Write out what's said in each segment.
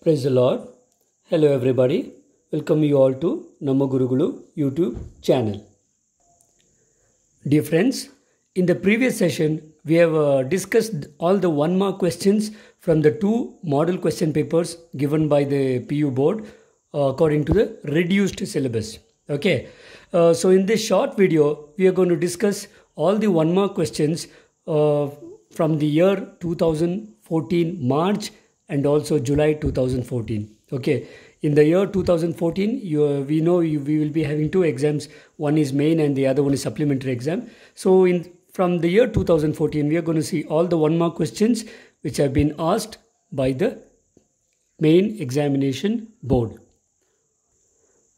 Praise the Lord. Hello everybody. Welcome you all to Namma Gurugulu YouTube channel. Dear friends, in the previous session we have discussed all the 1 mark questions from the 2 model question papers given by the PU board according to the reduced syllabus. Okay. So in this short video we are going to discuss all the 1 mark questions from the year 2014 March and also July 2014. Okay, in the year 2014, we will be having 2 exams. One is main and the other one is supplementary exam. So from the year 2014, we are going to see all the 1 mark questions which have been asked by the main examination board.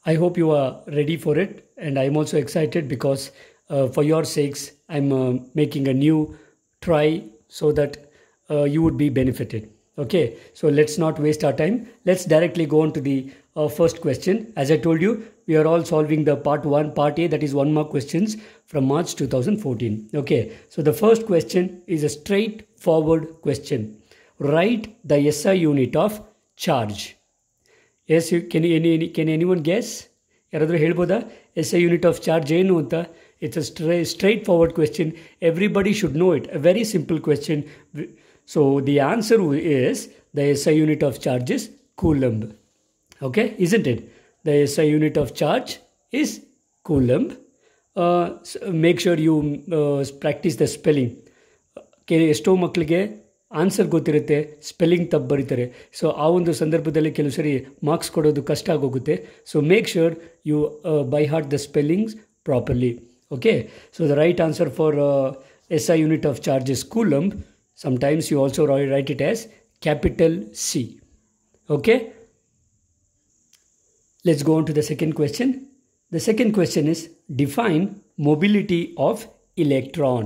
I hope you are ready for it, and I am also excited because for your sakes, I am making a new try so that you would be benefited. Okay, so let's not waste our time. Let's directly go on to the first question. As I told you, we are all solving the part A, that is 1 mark questions from March 2014. Okay, so the first question is a straightforward question. Write the SI unit of charge. Yes, can anyone guess? Yaradru helboda? SI unit of charge enu anta? It's a straightforward question. Everybody should know it. A very simple question. So the answer is the SI unit of charge is Coulomb. Okay, isn't it? The SI unit of charge is Coulomb. So make sure you practice the spelling. ಎಷ್ಟೋ ಮಕ್ಕಳಿಗೆ answer ಗೊತ್ತಿರುತ್ತೆ, spelling ತಪ್ಪು ಬರೀತಾರೆ. So ಆ ಒಂದು ಸಂದರ್ಭದಲ್ಲಿ ಕೆಲವು ಸರಿ ಮಾರ್ಕ್ಸ್ ಕೊಡೋದು ಕಷ್ಟ ಆಗೋಗುತ್ತೆ. So make sure you by heart the spellings properly. Okay, so the right answer for SI unit of charge is Coulomb. Sometimes you also write it as capital C. Okay, let's go on to the second question. The second question is define mobility of electron.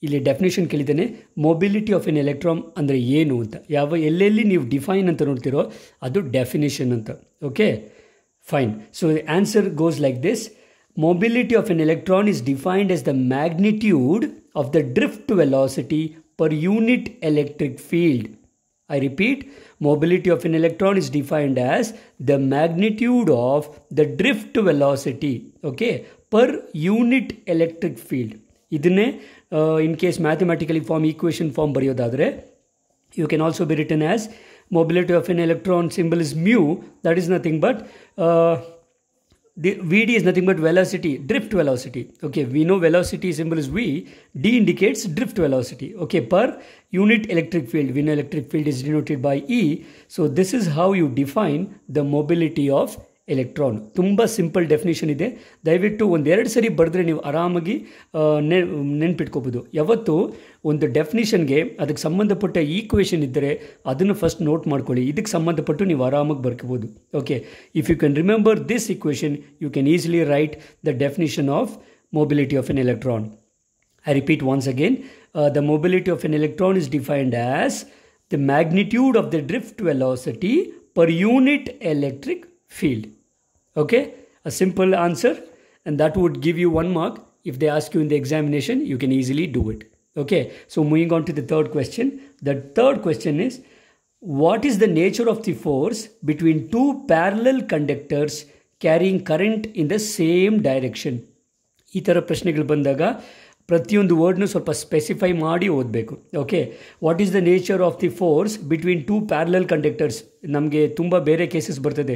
ಇಲ್ಲಿ definition ಕೇಳಿದ್ದೇನೆ. Mobility of N electron ಅಂದರೆ ಏನು ಅಂತ. ಎಲ್ಲೆಲ್ಲಿ ನೀವು define ಅಂತ ನೋಡ್ತಿರೋ ಅದು definition ಅಂತ. Okay, fine. So answer goes like this. Mobility of an electron is defined as the magnitude of the drift velocity per unit electric field. I repeat, mobility of an electron is defined as the magnitude of the drift velocity, okay, per unit electric field. Idine in case mathematically form equation form bariyodadre, you can also be written as mobility of an electron symbol is mu. That is nothing but the Vd is nothing but velocity, drift velocity. Okay, we know velocity symbol is V. D indicates drift velocity. Okay, per unit electric field. We know electric field is denoted by E. So this is how you define the mobility of electron. Tumba simple definition ಇದೆ. ದಯವಿಟ್ಟು ಒಂದೆರಡು ಸರಿ ಬರೆದ್ರೆ ನೀವು ಆರಾಮಾಗಿ ನೆನ್ಪಿಟ್ಕೋಬೋದು. ಯಾವತ್ತು ಒಂದು ಡೆಫಿನಿಷನ್ಗೆ ಅದಕ್ಕೆ ಸಂಬಂಧಪಟ್ಟ ಈಕ್ವೇಷನ್ ಇದ್ದರೆ ಅದನ್ನು ಫಸ್ಟ್ ನೋಟ್ ಮಾಡ್ಕೊಳ್ಳಿ. ಇದಕ್ಕೆ ಸಂಬಂಧಪಟ್ಟು ನೀವು ಆರಾಮಾಗಿ ಬರ್ಕೋಬೋದು. Okay, if you can remember this equation you can easily write the definition of mobility of an electron. I repeat once again, the mobility of an electron is defined as the magnitude of the drift velocity per unit electric field. Okay, a simple answer, and that would give you 1 mark. If they ask you in the examination, you can easily do it. Okay, so moving on to the third question. The third question is, what is the nature of the force between 2 parallel conductors carrying current in the same direction? ಈ ಥರ ಪ್ರಶ್ನೆಗಳು ಬಂದಾಗ ಪ್ರತಿಯೊಂದು ವರ್ಡ್ನು ಸ್ವಲ್ಪ specify ಮಾಡಿ ಓದಬೇಕು. Okay, what is the nature of the force between 2 parallel conductors. ನಮಗೆ ತುಂಬ ಬೇರೆ ಕೇಸಸ್ ಬರ್ತದೆ.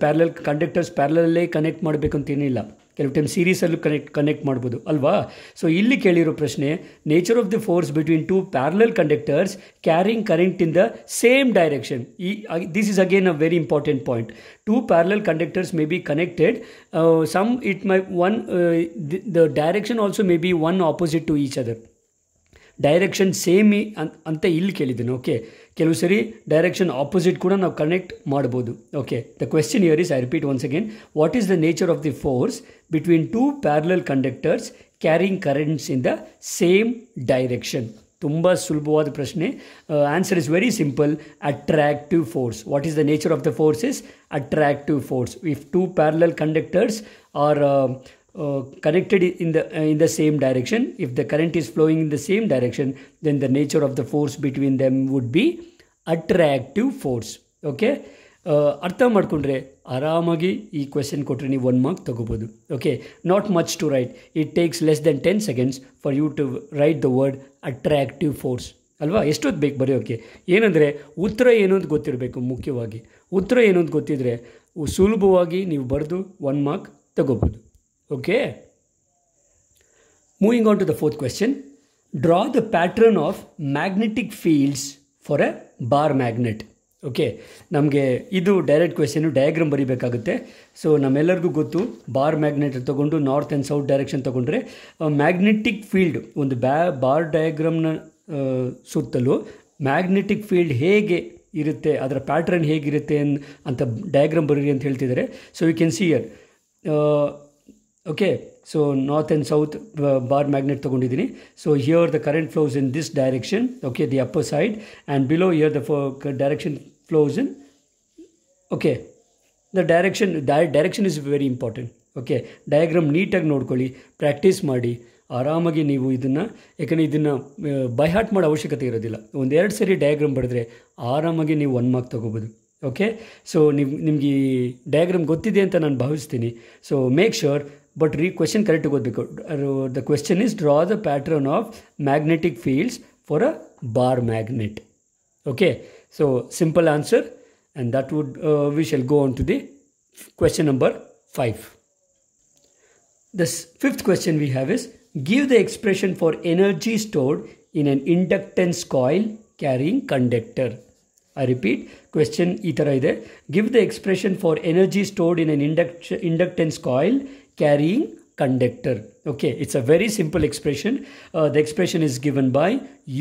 ಪ್ಯಾರಲಲ್ ಕಂಡಕ್ಟರ್ಸ್ ಪ್ಯಾರಲಲ್ಲೇ ಕನೆಕ್ಟ್ ಮಾಡಬೇಕು ಅಂತೇನಿಲ್ಲ, ಕೆಲವು ಟೈಮ್ ಸೀರೀಸಲ್ಲೂ ಕನೆಕ್ಟ್ ಮಾಡ್ಬೋದು ಅಲ್ವಾ. ಸೊ ಇಲ್ಲಿ ಕೇಳಿರೋ ಪ್ರಶ್ನೆ, nature of the force between 2 parallel conductors carrying current in the same direction. This is again a very important point. 2 parallel conductors may be connected. The direction also may be one opposite to each other. Direction same ಅಂತ ಇಲ್ಲಿ ಕೇಳಿದ್ದೇನೆ. Okay, ಕೆಲವು ಸರಿ direction opposite ಕೂಡ ನಾವು connect ಮಾಡ್ಬೋದು. Okay, the question here is, I repeat once again, what is the nature of the force between 2 parallel conductors carrying currents in the same direction. ತುಂಬ ಸುಲಭವಾದ ಪ್ರಶ್ನೆ. Answer is very simple, attractive force. What is the nature of the force is attractive force. If 2 parallel conductors are connected in the same direction, if the current is flowing in the same direction, then the nature of the force between them would be attractive force. Okay, ಅರ್ಥ ಮಾಡಿಕೊಂಡ್ರೆ ಆರಾಮಾಗಿ ಈ question ಕೊಟ್ಟರೆ ನೀವು 1 mark ತೊಗೋಬೋದು. Okay, not much to write, it takes less than 10 seconds for you to write the word attractive force ಅಲ್ವಾ. ಎಷ್ಟೊತ್ತು ಬೇಕು ಬರೆಯೋಕ್ಕೆ? ಏನಂದರೆ ಉತ್ತರ ಏನು ಅಂತ ಗೊತ್ತಿರಬೇಕು. ಮುಖ್ಯವಾಗಿ ಉತ್ತರ ಏನು ಅಂತ ಗೊತ್ತಿದ್ದರೆ ಸುಲಭವಾಗಿ ನೀವು ಬರೆದು 1 ಮಾರ್ಕ್ ತಗೋಬೋದು. Okay, moving on to the 4th question. Draw the pattern of magnetic fields for a bar magnet. Okay, ನಮಗೆ ಇದು ಡೈರೆಕ್ಟ್ ಕ್ವೆಶನು, ಡಯಾಗ್ರಾಮ್ ಬರೀಬೇಕಾಗುತ್ತೆ. ಸೊ ನಮ್ಮೆಲ್ಲರಿಗೂ ಗೊತ್ತು, ಬಾರ್ ಮ್ಯಾಗ್ನೆಟ್ ತೊಗೊಂಡು ನಾರ್ತ್ ಆ್ಯಂಡ್ ಸೌತ್ ಡೈರೆಕ್ಷನ್ ತೊಗೊಂಡ್ರೆ ಮ್ಯಾಗ್ನೆಟಿಕ್ ಫೀಲ್ಡ್ ಒಂದು ಬಾರ್ ಡಯಾಗ್ರಾಮ್ನ ಸುತ್ತಲೂ ಮ್ಯಾಗ್ನೆಟಿಕ್ ಫೀಲ್ಡ್ ಹೇಗೆ ಇರುತ್ತೆ, ಅದರ ಪ್ಯಾಟ್ರನ್ ಹೇಗಿರುತ್ತೆ ಅಂತ ಡಯಾಗ್ರಾಮ್ ಬರೀರಿ ಅಂತ ಹೇಳ್ತಿದ್ದಾರೆ. So you can see here. Okay, so north and south bar magnet ತೊಗೊಂಡಿದ್ದೀನಿ. So here the current flows in this direction, okay, the upper side, and below here the direction flows in, okay, the direction is very important. Okay, diagram ನೀಟಾಗಿ ನೋಡ್ಕೊಳ್ಳಿ, practice ಮಾಡಿ ಆರಾಮಾಗಿ ನೀವು ಇದನ್ನು, ಯಾಕಂದರೆ ಇದನ್ನು by heart ಮಾಡೋ ಅವಶ್ಯಕತೆ ಇರೋದಿಲ್ಲ. 1-2 ಸರಿ ಡಯಾಗ್ರಾಮ್ ಬರೆದ್ರೆ ಆರಾಮಾಗಿ ನೀವು 1 ಮಾರ್ಕ್ ತೊಗೋಬೋದು. ಓಕೆ, ಸೊ ನಿಮ್ಗೆ ಈ ಡಯಾಗ್ರಾಮ್ ಗೊತ್ತಿದೆ ಅಂತ ನಾನು ಭಾವಿಸ್ತೀನಿ. So make sure, but question ಕರೆಕ್ಟಾಗಿ ಓದಬೇಕು. The question is draw the pattern of magnetic fields for a bar magnet. Okay, so simple answer, and that would we shall go on to the question number 5. The 5th question we have is, give the expression for energy stored in an inductance coil carrying conductor. I repeat, question ಈ ಥರ ಇದೆ. Give the expression for energy stored in an inductance coil carrying conductor. Okay, it's a very simple expression. The expression is given by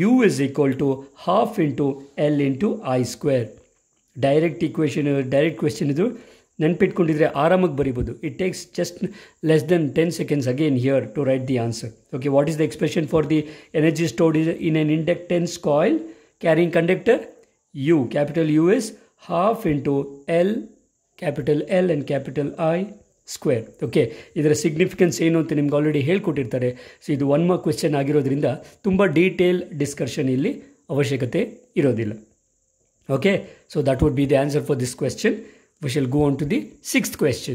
U is equal to half into L into I square. Direct equation, direct question ಇದು. ನೆನ್ಪಿಟ್ಕೊಂಡಿದ್ರೆ ಆರಾಮಾಗಿ ಬರಿಬೋದು. It takes just less than 10 seconds again here to write the answer. Okay, what is the expression for the energy stored in an inductance coil carrying conductor? U, capital U is half into L, capital L and capital I square. Okay, ಇದರ significance ಏನು ಅಂತ ನಿಮ್ಗೆ already ಹೇಳ್ಕೊಟ್ಟಿರ್ತಾರೆ. So ಇದು 1 mark question ಆಗಿರೋದ್ರಿಂದ ತುಂಬ detail discussion ಇಲ್ಲಿ ಅವಶ್ಯಕತೆ ಇರೋದಿಲ್ಲ. Okay, so that would be the answer for this question. We shall go on to the 6th question.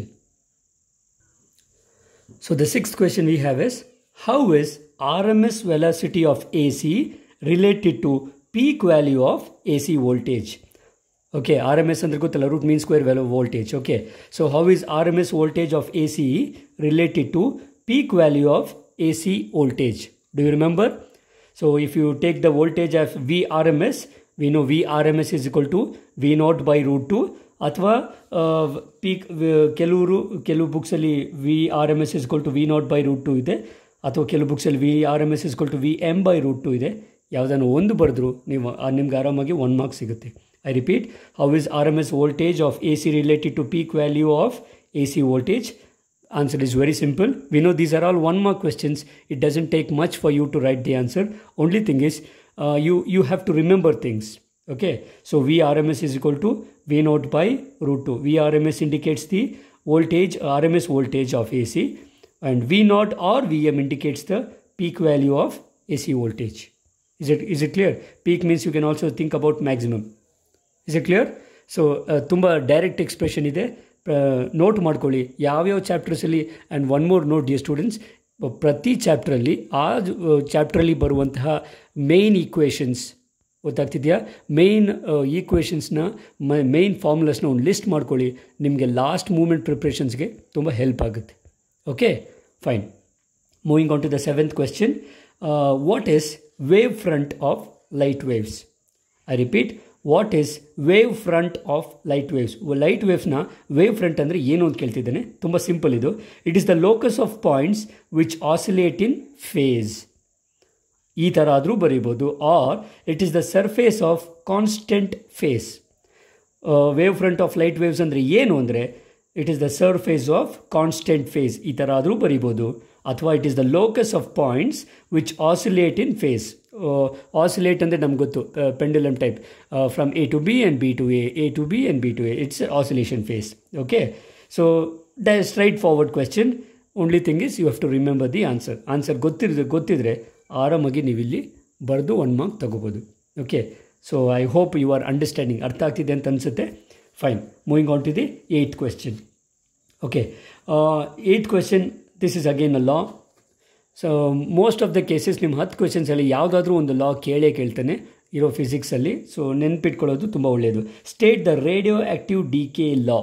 So the 6th question we have is, how is RMS velocity of AC related to peak value of AC voltage? Okay, RMS ಅಂದ್ರೆ ಗೊತ್ತಲ್ಲ, root mean square value of voltage. Okay, so how is RMS voltage of AC related to peak value of AC voltage? Do you remember? So if you take the voltage of VRMS, we know VRMS is equal to V0 by root 2. ಅಥವಾ peak ಕೆಲವು ಬುಕ್ಸಲ್ಲಿ VRMS is equal to V0 by root 2 ಇದೆ, ಅಥವಾ ಕೆಲವು ಬುಕ್ಸಲ್ಲಿ VRMS is equal to VM by root 2 ಇದೆ. ಯಾವುದನ್ನು ಒಂದು ಬರೆದ್ರು ನಿಮ್ಗೆ ಆರಾಮಾಗಿ 1 ಮಾರ್ಕ್ ಸಿಗುತ್ತೆ. I repeat, how is RMS voltage of AC related to peak value of AC voltage? Answer is very simple. We know these are all 1 mark questions. It doesn't take much for you to write the answer. Only thing is you have to remember things. Okay, so VRMS is equal to V0 by root 2. VRMS indicates the voltage, RMS voltage of AC, and V0 or VM indicates the peak value of AC voltage. Is it clear? Peak means you can also think about maximum. Is it clear? So ತುಂಬ direct expression ಇದೆ. Note ಮಾಡ್ಕೊಳ್ಳಿ ಯಾವ್ಯಾವ ಚಾಪ್ಟರ್ಸಲ್ಲಿ. And one more note dear students, ಪ್ರತಿ ಚಾಪ್ಟ್ರಲ್ಲಿ ಆ ಚಾಪ್ಟ್ರಲ್ಲಿ ಬರುವಂತಹ ಮೇನ್ ಈಕ್ವೇಷನ್ಸ್ ಗೊತ್ತಾಗ್ತಿದೆಯಾ? ಮೇನ್ ಈಕ್ವೇಷನ್ಸ್ನ ಮೇನ್ ಫಾರ್ಮುಲಾಸ್ನ ಒಂದು ಲಿಸ್ಟ್ ಮಾಡ್ಕೊಳ್ಳಿ. ನಿಮಗೆ ಲಾಸ್ಟ್ ಮೂಮೆಂಟ್ ಪ್ರಿಪ್ರೇಷನ್ಸ್ಗೆ ತುಂಬ ಹೆಲ್ಪ್ ಆಗುತ್ತೆ. Okay, fine. Moving on to the 7th question. What is wave front of light waves? I repeat, what is wave front of light waves? Light ವೇವ್ಸ್ನ wave front ಅಂದರೆ ಏನು ಅಂತ ಕೇಳ್ತಿದ್ದೇನೆ. ತುಂಬ ಸಿಂಪಲ್ ಇದು. It is the locus of points which oscillate in phase. ಈ ಥರ ಆದರೂ ಬರೀಬೋದು. Or it is the surface of constant phase. Wave front of light waves ಅಂದರೆ ಏನು ಅಂದರೆ, it is the surface of constant phase. ಈ ಥರ ಆದರೂ ಬರೀಬೋದು. ಅಥವಾ it is the locus of points which oscillate in phase. Oscillate ಅಂದರೆ ನಮ್ಗೆ ಗೊತ್ತು, pendulum type, from A to B and B to A, A to B and B to A. It's oscillation phase. Okay, so that is straightforward question. Only thing is you have to remember the answer. Answer ಗೊತ್ತಿದ್ರೆ ಆರಾಮಾಗಿ ನೀವಿಲ್ಲಿ ಬರೆದು 1 mark ತಗೋಬೋದು. Okay, so I hope you are understanding, ಅರ್ಥ ಆಗ್ತಿದೆ ಅಂತ ಅನಿಸುತ್ತೆ. Fine, moving on to the 8th question. Okay, 8th question, this is again a law. So most of the cases ನಿಮ್ಮ 10 ಕ್ವೆಶ್ಚನ್ಸಲ್ಲಿ ಯಾವುದಾದ್ರೂ ಒಂದು ಲಾ ಕೇಳ್ತಾನೆ ಇರೋ ಫಿಸಿಕ್ಸಲ್ಲಿ. ಸೊ ನೆನ್ಪಿಟ್ಕೊಳ್ಳೋದು ತುಂಬ ಒಳ್ಳೆಯದು. State the radioactive decay law.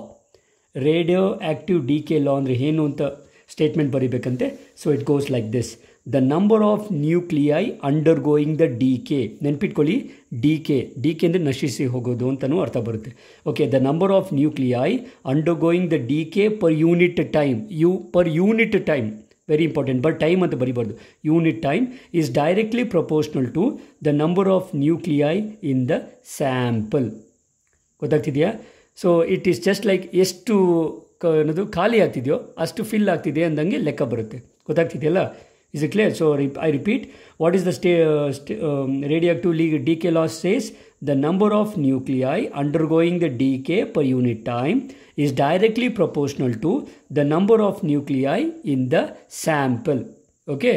Radioactive decay law ಅಂದರೆ ಏನು ಅಂತ ಸ್ಟೇಟ್ಮೆಂಟ್ ಬರೀಬೇಕಂತೆ. So it goes like this: the number of nuclei undergoing the decay. ನೆನ್ಪಿಟ್ಕೊಳ್ಳಿ, ಡಿಕೆ ಅಂದರೆ ನಶಿಸಿ ಹೋಗೋದು ಅಂತಲೂ ಅರ್ಥ ಬರುತ್ತೆ. Okay, the number of nuclei undergoing the decay per unit time. Per unit time, very important. But time ಅಂತ ಬರಿಬಾರ್ದು, unit time is directly proportional to the number of nuclei in the sample. ಗೊತ್ತಾಗ್ತಿದೆಯಾ? So it is just like ಎಷ್ಟು ಅನ್ನೋದು ಖಾಲಿ ಆಗ್ತಿದೆಯೋ ಅಷ್ಟು fill ಆಗ್ತಿದೆ ಅಂದಂಗೆ ಲೆಕ್ಕ ಬರುತ್ತೆ. ಗೊತ್ತಾಗ್ತಿದೆಯಲ್ಲ? Is it clear? So I repeat, what is the radioactive decay law says the number of nuclei undergoing the decay per unit time is directly proportional to the number of nuclei in the sample. Okay,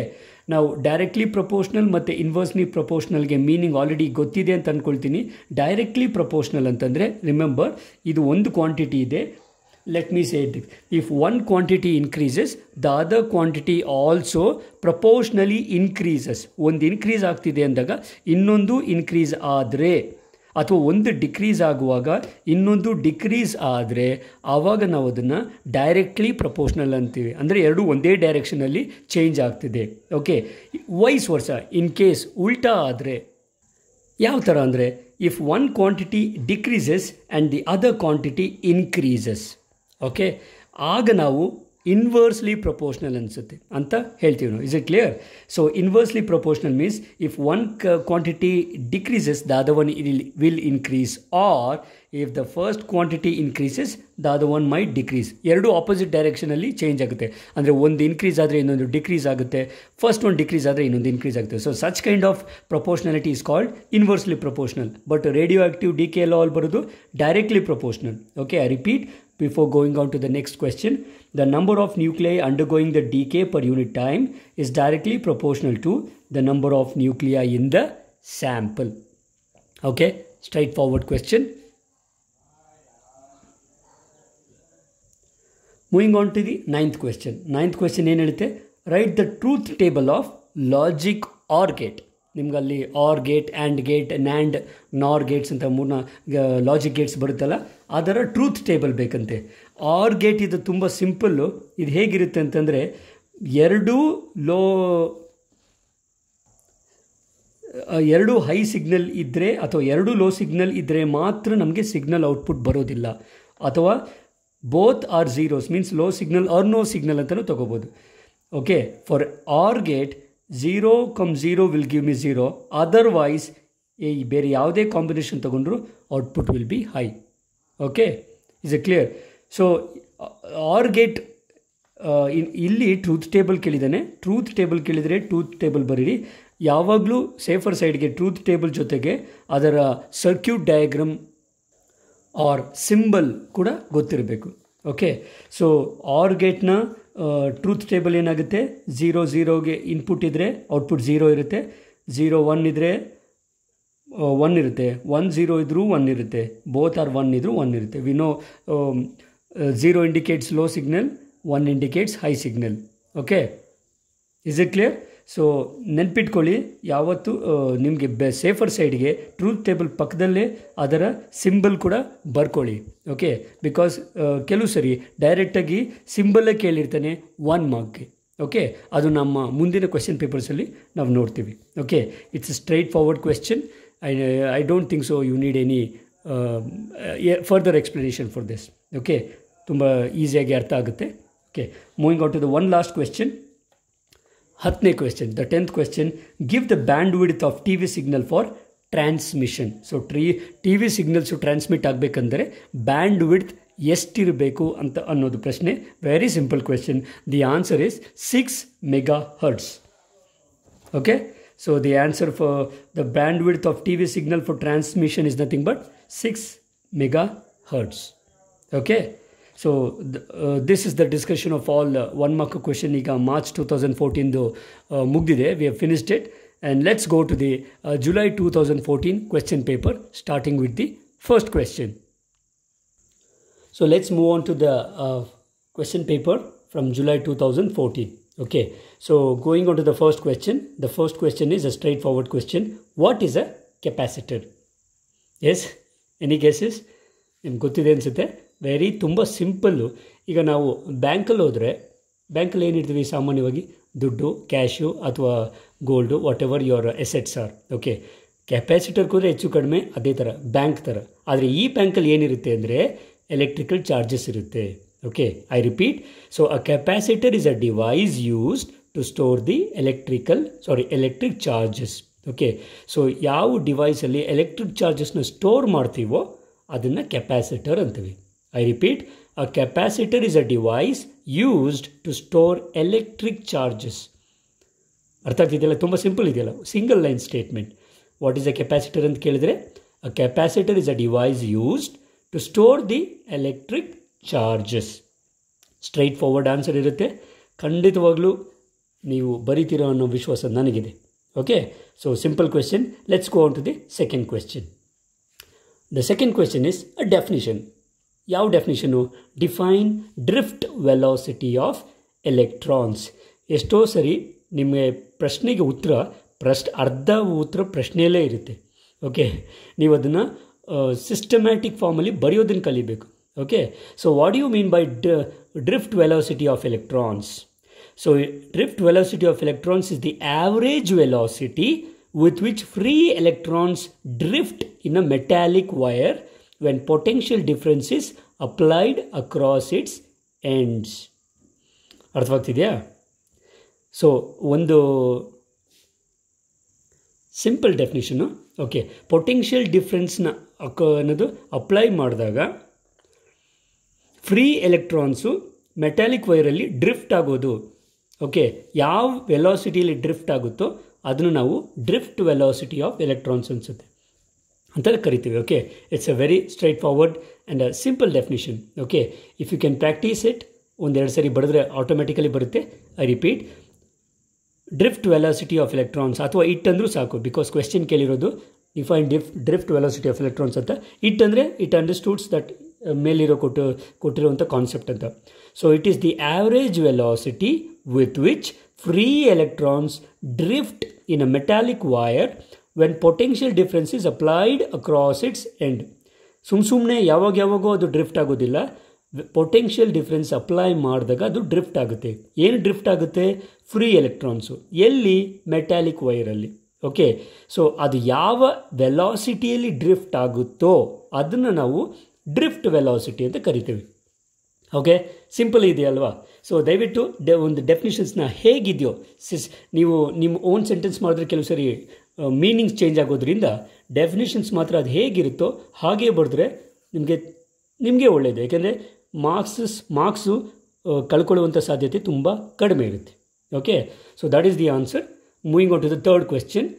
now directly proportional ಮತ್ತು inversely proportionalಗೆ meaning already ಗೊತ್ತಿದೆ ಅಂತ ಅಂದ್ಕೊಳ್ತೀನಿ. Directly proportional ಅಂತಂದರೆ remember, ಇದು ಒಂದು quantity ಇದೆ. Let me say it. If one quantity increases, the other quantity also proportionally increases. ಒಂದು increase ಆಗ್ತಿದೆ ಅಂದಾಗ ಇನ್ನೊಂದು ಇನ್ಕ್ರೀಸ್ ಆದರೆ, ಅಥವಾ ಒಂದು ಡಿಕ್ರೀಸ್ ಆಗುವಾಗ ಇನ್ನೊಂದು ಡಿಕ್ರೀಸ್ ಆದರೆ ಆವಾಗ ನಾವು ಅದನ್ನು ಡೈರೆಕ್ಟ್ಲಿ ಪ್ರಪೋರ್ಷನಲ್ ಅಂತೀವಿ. ಅಂದರೆ ಎರಡು ಒಂದೇ ಡೈರೆಕ್ಷನಲ್ಲಿ ಚೇಂಜ್ ಆಗ್ತಿದೆ. Okay, vice versa. In case ಉಲ್ಟಾ ಆದರೆ ಯಾವ ಥರ ಅಂದರೆ, if one quantity decreases and the other quantity increases, okay, ಆಗ ನಾವು ಇನ್ವರ್ಸ್ಲಿ ಪ್ರಪೋರ್ಷನಲ್ ಅನಿಸುತ್ತೆ ಅಂತ ಹೇಳ್ತೀವಿ ನಾವು. Is it clear? So inversely proportional means if one quantity decreases the other one will increase, or if the first quantity increases the other one might decrease. ಎರಡು opposite ಡೈರೆಕ್ಷನಲ್ಲಿ change ಆಗುತ್ತೆ. ಅಂದರೆ ಒಂದು increase ಆದರೆ ಇನ್ನೊಂದು ಡಿಕ್ರೀಸ್ ಆಗುತ್ತೆ, first ಒಂದು decrease ಆದರೆ ಇನ್ನೊಂದು ಇನ್ಕ್ರೀಸ್ ಆಗುತ್ತೆ. So such kind of proportionality is called inversely proportional. But radioactive decay law ಅಲ್ಲಿ ಬರೋದು directly proportional. Okay, I repeat before going on to the next question: the number of nuclei undergoing the decay per unit time is directly proportional to the number of nuclei in the sample. Okay, straightforward question. Moving on to the 9th question. 9th question ಏನು ಹೇಳುತ್ತೆ? Write the truth table of logic OR gate. ನಿಮ್ಗಲ್ಲಿ OR gate, AND gate, NAND, NOR gates ಅಂತ 3 logic gates ಬರುತ್ತಲ್ಲ, ಅದರ truth table ಬೇಕಂತೆ. OR gate ಇದು ತುಂಬ simple. ಇದು ಹೇಗಿರುತ್ತೆ ಅಂತಂದರೆ, ಎರಡು ಹೈ ಸಿಗ್ನಲ್ ಇದ್ದರೆ ಅಥವಾ ಎರಡು ಲೋ ಸಿಗ್ನಲ್ ಇದ್ದರೆ ಮಾತ್ರ ನಮಗೆ ಸಿಗ್ನಲ್ ಔಟ್ಪುಟ್ ಬರೋದಿಲ್ಲ. ಅಥವಾ both are zeros means low signal or no signal ಅಂತಲೂ ತೊಗೋಬೋದು. Okay, for or gate 0, 0 will give me 0. Otherwise, ಬೇರೆ ಯಾವುದೇ ಕಾಂಬಿನೇಷನ್ ತೊಗೊಂಡ್ರು output will be high. Okay, is it clear? So R gate ಇಲ್ಲಿ truth table ಕೇಳಿದ್ದಾನೆ. Truth table ಕೇಳಿದರೆ truth table ಬರೀರಿ. ಯಾವಾಗಲೂ safer ಸೈಡ್ಗೆ ಟ್ರೂತ್ ಟೇಬಲ್ ಜೊತೆಗೆ ಅದರ ಸರ್ಕ್ಯೂಟ್ ಡಯಾಗ್ರಾಮ್ ಆರ್ ಸಿಂಬಲ್ ಕೂಡ ಗೊತ್ತಿರಬೇಕು. ಓಕೆ, ಸೊ ಆರ್ ಗೇಟ್ನ ಟ್ರೂತ್ ಟೇಬಲ್ ಏನಾಗುತ್ತೆ, 0, 0ಗೆ ಇನ್ಪುಟ್ ಇದ್ದರೆ ಔಟ್ಪುಟ್ 0 ಇರುತ್ತೆ, 0, 1 ಇದ್ದರೆ 1 ಇರುತ್ತೆ, 1, 0 ಇದ್ದರೂ 1 ಇರುತ್ತೆ, ಬೋತ್ ಆರ್ 1 ಇದ್ದರೂ 1 ಇರುತ್ತೆ. We know 0 indicates low signal, 1 indicates high signal. Okay, is it clear? So ನೆನ್ಪಿಟ್ಕೊಳ್ಳಿ, ಯಾವತ್ತು ನಿಮಗೆ ಸೇಫರ್ ಸೈಡ್ಗೆ ಟ್ರೂತ್ ಟೇಬಲ್ ಪಕ್ಕದಲ್ಲೇ ಅದರ ಸಿಂಬಲ್ ಕೂಡ ಬರ್ಕೊಳ್ಳಿ. ಓಕೆ, ಬಿಕಾಸ್ ಕೆಲವು ಸರಿ ಡೈರೆಕ್ಟಾಗಿ ಸಿಂಬಲ್ಲೇ ಕೇಳಿರ್ತಾನೆ 1 ಮಾರ್ಕ್ಗೆ. ಓಕೆ, ಅದು ನಮ್ಮ ಮುಂದಿನ ಕ್ವೆಶ್ಚನ್ ಪೇಪರ್ಸಲ್ಲಿ ನಾವು ನೋಡ್ತೀವಿ. Okay, it's a straightforward question. I don't think so you need any further explanation for this. Okay, ತುಂಬ ಈಸಿಯಾಗಿ ಅರ್ಥ ಆಗುತ್ತೆ. Okay, moving out to the one last question. 10ನೇ question, the 10th question: give the bandwidth of T V signal for transmission. So T V signals transmit ಆಗಬೇಕಂದ್ರೆ bandwidth ಎಷ್ಟಿರಬೇಕು ಅಂತ ಅನ್ನೋದು ಪ್ರಶ್ನೆ. Very simple question. The answer is 6 MHz. Okay, so the answer for the bandwidth of T V signal for transmission is nothing but 6 MHz. Okay, so this is the discussion of all 1 mark question. ಈಗ March 2014 ಮುಗಿದಿದೆ. We have finished it. and let's go to the July 2014 question paper, starting with the first question. So let's move on to the question paper from July 2014. Okay, so going on to the first question is a straightforward question. What is a capacitor? Yes, any guesses? ನಿಮ್ಗೆ ಗೊತ್ತಿದೆ ಅನಿಸುತ್ತೆ. Very ತುಂಬ simple. ಈಗ ನಾವು ಬ್ಯಾಂಕಲ್ಲಿ ಹೋದರೆ ಬ್ಯಾಂಕಲ್ಲಿ ಏನಿರ್ತೀವಿ ಸಾಮಾನ್ಯವಾಗಿ ದುಡ್ಡು, ಕ್ಯಾಶು ಅಥವಾ gold, whatever your assets are. Okay, capacitor ಕೂಡ ಹೆಚ್ಚು ಕಡಿಮೆ ಅದೇ ಥರ, ಬ್ಯಾಂಕ್ ಥರ. ಆದರೆ ಈ ಬ್ಯಾಂಕಲ್ಲಿ ಏನಿರುತ್ತೆ ಅಂದರೆ ಎಲೆಕ್ಟ್ರಿಕಲ್ ಚಾರ್ಜಸ್ ಇರುತ್ತೆ. Okay, I repeat. So a capacitor is a device used to store the electric charges. Okay, so ಯಾವ ಡಿವೈಸಲ್ಲಿ ಎಲೆಕ್ಟ್ರಿಕ್ ಚಾರ್ಜಸ್ನ ಸ್ಟೋರ್ ಮಾಡ್ತೀವೋ ಅದನ್ನು ಕೆಪಾಸಿಟರ್ ಅಂತೀವಿ. I repeat, a capacitor is a device used to store electric charges. ಅರ್ಥ ಆಗ್ತಿದೆಯಲ್ಲ? ತುಂಬ simple ಇದೆಯಲ್ಲ, single line statement. What is a capacitor ಅಂತ ಕೇಳಿದರೆ, a capacitor is a device used to store the electric charges. Straight forward answer ಇರುತ್ತೆ. ಖಂಡಿತವಾಗ್ಲೂ ನೀವು ಬರೀತೀರೋ ಅನ್ನೋ ವಿಶ್ವಾಸ ನನಗಿದೆ. Okay, so simple question. Let's go on to the second question. The second question is a definition. ಯಾವ definition? Define drift velocity of electrons. ಎಷ್ಟೋ ಸರಿ ನಿಮಗೆ ಪ್ರಶ್ನೆಗೆ ಅರ್ಧ ಉತ್ತರ ಪ್ರಶ್ನೆಯಲ್ಲೇ ಇರುತ್ತೆ. ಓಕೆ, ನೀವು ಅದನ್ನು ಸಿಸ್ಟಮ್ಯಾಟಿಕ್ ಫಾರ್ಮಲ್ಲಿ ಬರೆಯೋದನ್ನು ಕಲಿಬೇಕು. Okay, so what do you mean by drift velocity of electrons? So drift velocity of electrons is the average velocity with which free electrons drift in a metallic wire when potential difference is applied across its ends. ಅರ್ಥವಾಗ್ತಿದೆಯಾ? So ಒಂದು simple definition. Okay, potential ಡಿಫ್ರೆನ್ಸ್ನ ಅನ್ನೋದು apply ಮಾಡಿದಾಗ free electrons metallic ವೈರಲ್ಲಿ drift ಆಗೋದು. Okay, ಯಾವ ವೆಲಾಸಿಟಿಯಲ್ಲಿ drift ಆಗುತ್ತೋ ಅದನ್ನು ನಾವು ಡ್ರಿಫ್ಟ್ ವೆಲಾಸಿಟಿ ಆಫ್ ಎಲೆಕ್ಟ್ರಾನ್ಸ್ ಅಂತ ಕರಿತೀವಿ. Okay, it's a very straightforward and a simple definition. Okay, if you can practise it, ಒಂದೆರಡು ಸರಿ ಬರೆದ್ರೆ ಆಟೋಮೆಟಿಕಲಿ ಬರುತ್ತೆ. I repeat, drift velocity of electrons, ಅಥವಾ ಇಟ್ ಅಂದರೂ ಸಾಕು, ಬಿಕಾಸ್ ಕ್ವೆಶ್ಚನ್ ಕೇಳಿರೋದು define drift velocity of electrons ಅಂತ. It ಅಂದರೆ ಇಟ್ ಅಂಡರ್ಸ್ಟೂಡ್ಸ್ ದಟ್ ಮೇಲಿರೋ ಕೊಟ್ಟಿರುವಂಥ ಕಾನ್ಸೆಪ್ಟ್ ಅಂತ. So it is the average velocity with which free electrons drift in a metallic wire when potential difference is applied across its end. ಸುಮ್ಮನೆ ಯಾವಾಗೋ ಅದು drift ಆಗೋದಿಲ್ಲ. Potential difference apply ಮಾಡಿದಾಗ ಅದು drift ಆಗುತ್ತೆ. ಏನು ಡ್ರಿಫ್ಟ್ ಆಗುತ್ತೆ? Free electrons. ಎಲ್ಲಿ? ಮೆಟಾಲಿಕ್ ವೈರಲ್ಲಿ. ಓಕೆ, ಸೊ ಅದು ಯಾವ ವೆಲಾಸಿಟಿಯಲ್ಲಿ ಡ್ರಿಫ್ಟ್ ಆಗುತ್ತೋ ಅದನ್ನು ನಾವು ಡ್ರಿಫ್ಟ್ ವೆಲಾಸಿಟಿ ಅಂತ ಕರಿತೀವಿ. ಓಕೆ, ಸಿಂಪಲ್ ಇದೆಯಲ್ವಾ? ಸೊ ದಯವಿಟ್ಟು ಒಂದು ಡೆಫಿನಿಷನ್ಸ್ನ ಹೇಗಿದೆಯೋ ನೀವು ನಿಮ್ಮ ಓನ್ ಸೆಂಟೆನ್ಸ್ ಮಾಡಿದ್ರೆ ಕೆಲವು ಸರಿ ಮೀನಿಂಗ್ಸ್ ಚೇಂಜ್ ಆಗೋದ್ರಿಂದ ಡೆಫಿನಿಷನ್ಸ್ ಮಾತ್ರ ಅದು ಹೇಗಿರುತ್ತೋ ಹಾಗೇ ಬರೆದ್ರೆ ನಿಮಗೆ ಒಳ್ಳೆಯದು. ಯಾಕೆಂದರೆ ಮಾರ್ಕ್ಸು ಕಳ್ಕೊಳ್ಳುವಂಥ ಸಾಧ್ಯತೆ ತುಂಬ ಕಡಿಮೆ ಇರುತ್ತೆ. Okay, so that is the answer. Moving on to the third question.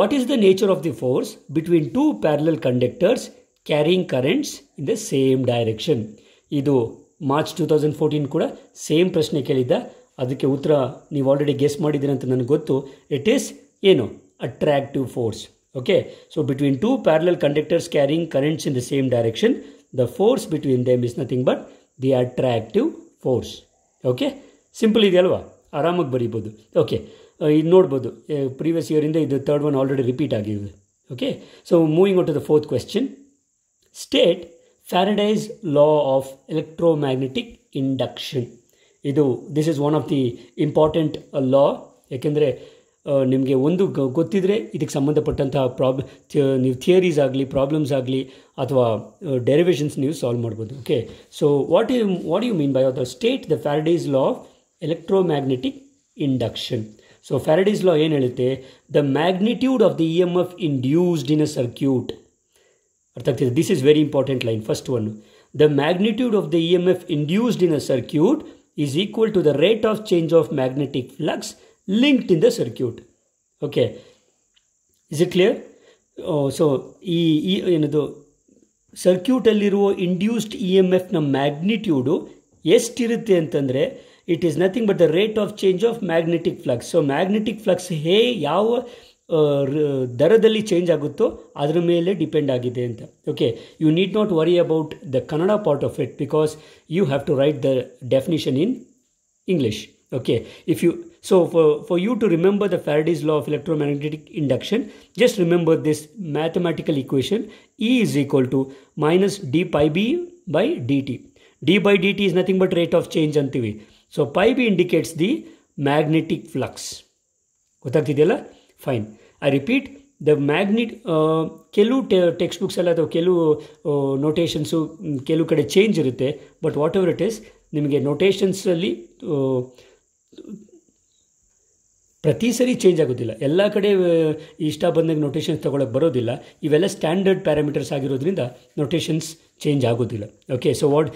What is the nature of the force between two parallel conductors carrying currents in the same direction? ಇದು ಮಾರ್ಚ್ 2014 ಕೂಡ same ಪ್ರಶ್ನೆ ಕೇಳಿದ್ದ. ಅದಕ್ಕೆ ಉತ್ತರ ನೀವು already guess ಮಾಡಿದ್ದೀರ ಅಂತ ನನಗೆ ಗೊತ್ತು. ಇಟ್ ಈಸ್ ಏನು? Attractive force. Okay, so between two parallel conductors carrying currents in the same direction, the force between them is nothing but the attractive force. Okay, simple ಇದೆಯಲ್ವಾ? ಆರಾಮಾಗಿ ಬರೀಬೋದು. ಓಕೆ, ಇದು ನೋಡ್ಬೋದು, ಪ್ರೀವಿಯಸ್ ಇಯರಿಂದ ಇದು ಥರ್ಡ್ ಒನ್ ಆಲ್ರೆಡಿ ರಿಪೀಟ್ ಆಗಿದೆ. Okay, so moving on to the fourth question. State Faraday's law of electromagnetic induction. This is one of the important law. ಯಾಕೆಂದರೆ ನಿಮಗೆ ಒಂದು ಗೊತ್ತಿದ್ದರೆ ಇದಕ್ಕೆ ಸಂಬಂಧಪಟ್ಟಂತಹ ನೀವು ಥಿಯರೀಸ್ ಆಗಲಿ, ಪ್ರಾಬ್ಲಮ್ಸ್ ಆಗಲಿ ಅಥವಾ ಡೆರಿವೇಷನ್ಸ್ ನೀವು ಸಾಲ್ವ್ ಮಾಡ್ಬೋದು. Okay, so what you mean by the state the Faraday's law of electromagnetic induction? So Faraday's law ಏನು ಹೇಳುತ್ತೆ? The magnitude of the EMF induced in a circuit. ಅರ್ಥ ಆಗ್ತಿದೆ? This is very important line. First one, the magnitude of the EMF induced in a circuit is equal to the rate of change of magnetic flux linked in the circuit. Okay, is it clear? So ಏನದು ಸರ್ಕ್ಯೂಟಲ್ಲಿರುವ induced EMFನ magnitude ಎಷ್ಟಿರುತ್ತೆ ಅಂತಂದರೆ it is nothing but the rate of change of magnetic flux. So magnetic flux ಯಾವ ದರದಲ್ಲಿ change ಆಗುತ್ತೋ ಅದರ ಮೇಲೆ depend ಆಗಿದೆ ಅಂತ. Okay, you need not worry about the Kannada part of it because you have to write the definition in English. Okay, if you for you to remember the Faraday's law of electromagnetic induction, just remember this mathematical equation: E is equal to minus d pi b by dt. D by dt is nothing but rate of change antivi. So pi b indicates the magnetic flux. ಗೊತ್ತಾಗ್ತಿದೆಯಲ್ಲ? Fine. I repeat, the ಕೆಲವು textbooks ಎಲ್ಲ ಅಥವಾ ಕೆಲವು notations ಕೆಲವು ಕಡೆ change ಇರುತ್ತೆ. But whatever it is, ನಿಮಗೆ ನೋಟೇಷನ್ಸಲ್ಲಿ ಪ್ರತಿ ಸರಿ ಚೇಂಜ್ ಆಗೋದಿಲ್ಲ. ಎಲ್ಲ ಕಡೆ ಇಷ್ಟ ಬಂದಾಗ ನೋಟೇಷನ್ಸ್ ತೊಗೊಳಕ್ಕೆ ಬರೋದಿಲ್ಲ. ಇವೆಲ್ಲ ಸ್ಟ್ಯಾಂಡರ್ಡ್ ಪ್ಯಾರಾಮೀಟರ್ಸ್ ಆಗಿರೋದ್ರಿಂದ ನೋಟೇಷನ್ಸ್ ಚೇಂಜ್ ಆಗೋದಿಲ್ಲ. Okay, so what